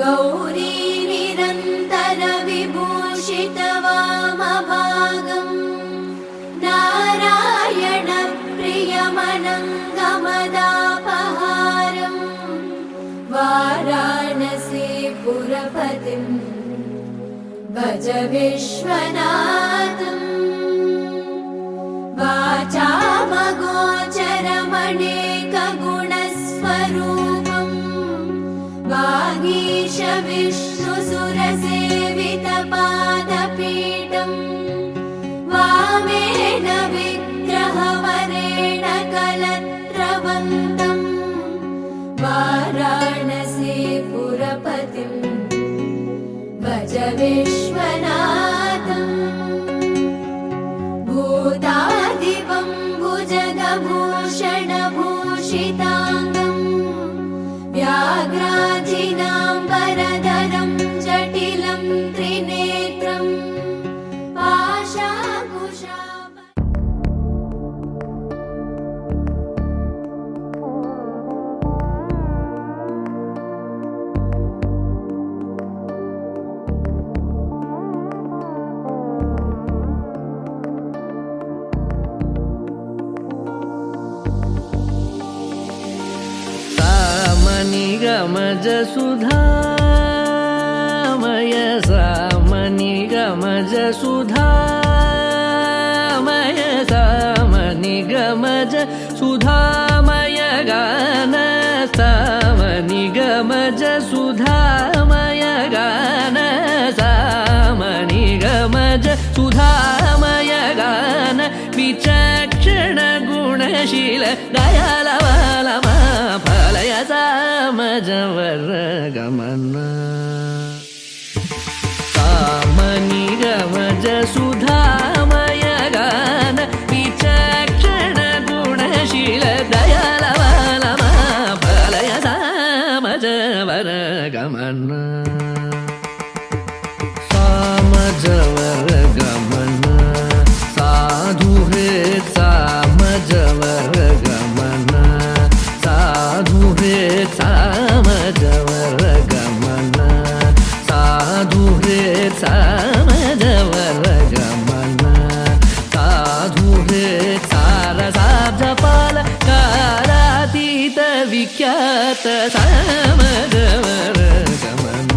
गौरी निरन्तर विभूषितवामभागम् नारायण प्रियमनङ्गमदापहारम् वाराणसी पुरपतिम् भज विश्वनाथम् वाचामगोचरमणेकगुणस्वरूपम् वागीश विष्णुसुरसेवितपादपीठम् वामेन विग्रहवरेण कलत्रवन्तम् वाराणसी पुरपतिम् भज विश्वनाथम् भूतादिवं भुजगभूषणभूषिताङ्गम् व्याघ्राजिनाम्बरधरं जटिलं त्रिनेत्रम् पाशाकुशाभ गमज सुधामय सामनि गमज सुधामय सामनि गमज सुधामय गान सामनि गमज सुधामय गान सामनि गमज सुधामय गान विचक्षण गुणशील दयालवालमा फलय सामजवर गमन सामनि गमज सुधामय गान विचक्षण गुणशील दयालवालमा फलय सामजवर गमन सामजवर गमन साधु हृत् सामजवर गमन साधु हृत् सामजवर गमन साधु हृत् सामजवर गमन साधु हृत् सारसाब्जपाल कारातीत विख्यात सामजवर गमन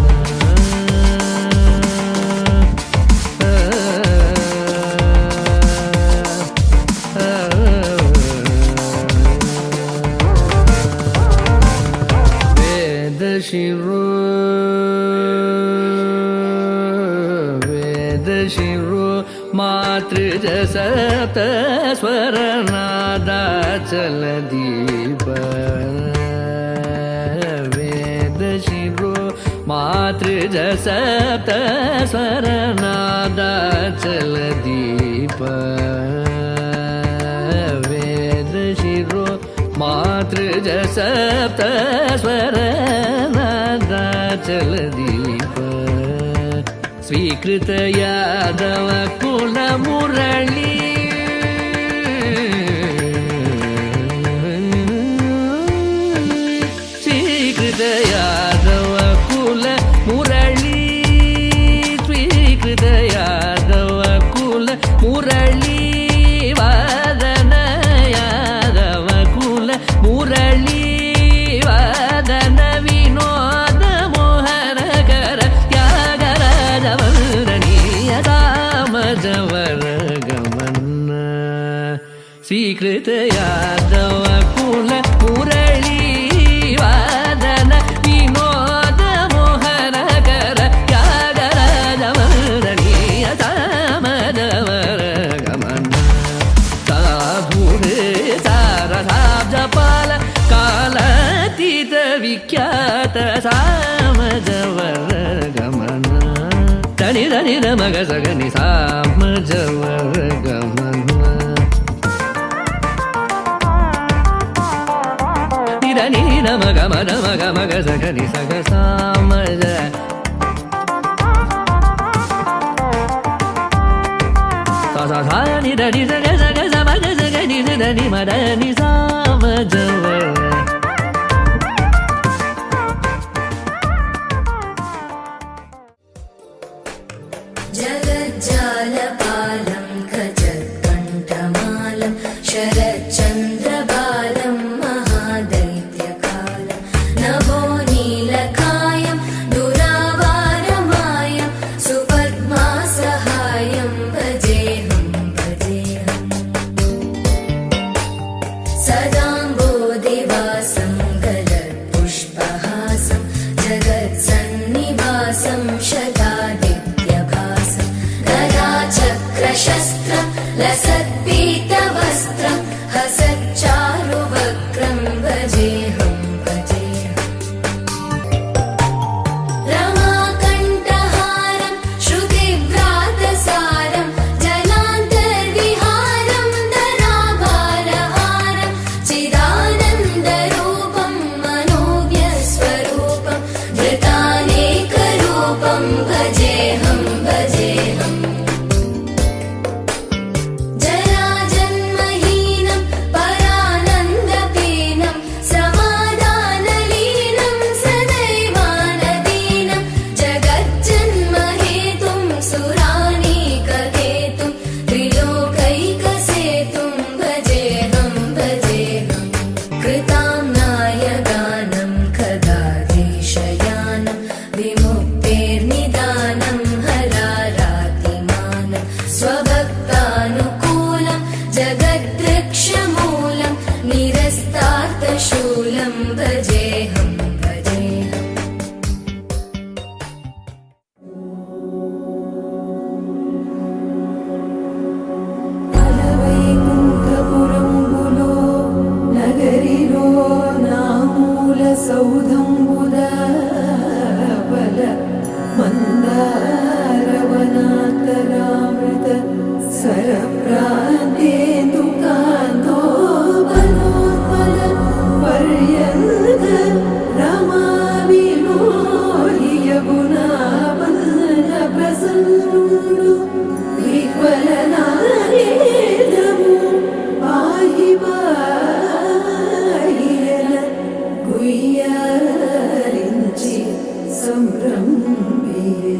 वेदशिरो मातृजसत स्वरनादाचलदीप वेदशिरो मातृजसत स्वरनादाचलदीप वेदशिरो मातृजसप्त स्वरनादाचलदीप स्वीकृत यादव कुल मुरळी स्वीकृत यादव कुल मुरळी स्वीकृत यादव कुल मुरळी वादन यादव कुल मुरळी वादन विनोद मोहनकर त्यागराज वन्दनीय सामजवर गमन स्वीकृत यादव कुल मुरळी वादन विनोद मोहनकर त्यागराज वन्दनीय सामजवर गमन साधु सारसाब्जपाल कालातीत विख्यात सामजवर गमन धनि धनि मग सगनि सामजवर गमन निधनि मग मद मग मग सगनि सग सामज सा सा सा नि धनि सग सग समज सगनि धनि मद नि सामजवर कालपालं खचत्कण्ठमालं शरच्चन्द्रबालं महादैत्यकालं नभो नीलकायं दुरावारमायं सुपद्मासहायं भजेऽहं सदाम्बोधिवासं गलत्पुष्पहासं जगत्सन्निवासं शतादित्यभासं गदाचक्रशस्त्रं लसत्पीतवस्त्रं हसच्चारुवक्त्रं भजेऽहं रमाकण्ठहारं श्रुतिव्रातसारं जलान्तर्विहारं धराभारहारं चिदानन्दरूपं मनोव्यस्वरूपं धृतानेकरूपं भजेऽहं जराजन्महीनं परानन्दपीनं समाधानलीनं सदैवानदीनं जगज्जन्महेतुं सुरानीककेतुं त्रिलोकैकसेतुं भजेऽहं कृताम्नाय गानं खगाधीशयानं विमुक्तेर्निदानं हरारातिमानं स्वभक्तानुकूलं जगद्वृक्षमूलं निरस्तार्थशूलं भजेऽहं అలవైకుంఠపురంబులో నగరిలో నామూల సౌధంబుదాపల మందారవనాకరామృత సరప్రాంతేందుకాంతోపనోత్పల పర్యంత రమావినోలియగుణాపన్న ప్రసన్నుడు విహ్వలనాయేదము పాహి పాహియన గుయ్యారించి సంభ్రమియే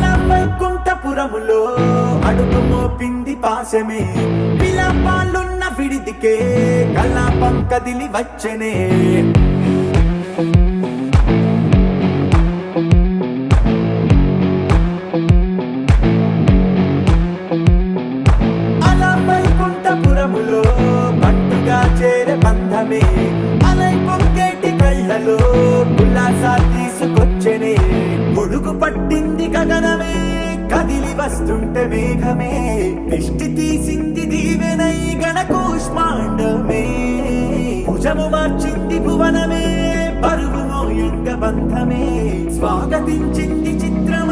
అలవైకుంఠపురములో అడుగు మోపింది పాశమే విలాపాలున్న విడిదికే కలాపం కదిలి వచ్చనే అలవైకుంఠపురములో పట్టుగా చేరే బంధమే అలై పొంగేటి కళ్ళలో ఉల్లాసా తీసుకొచ్చనే గొడుగు పట్టింది గగనమే కదిలి వస్తుంటే మేఘమే దిష్టి తీసింది దీవెనై గణకూష్మాండమే భుజము మార్చింది భువనమే పరువు మోయంగ బంధమే స్వాగతించింది చిత్రం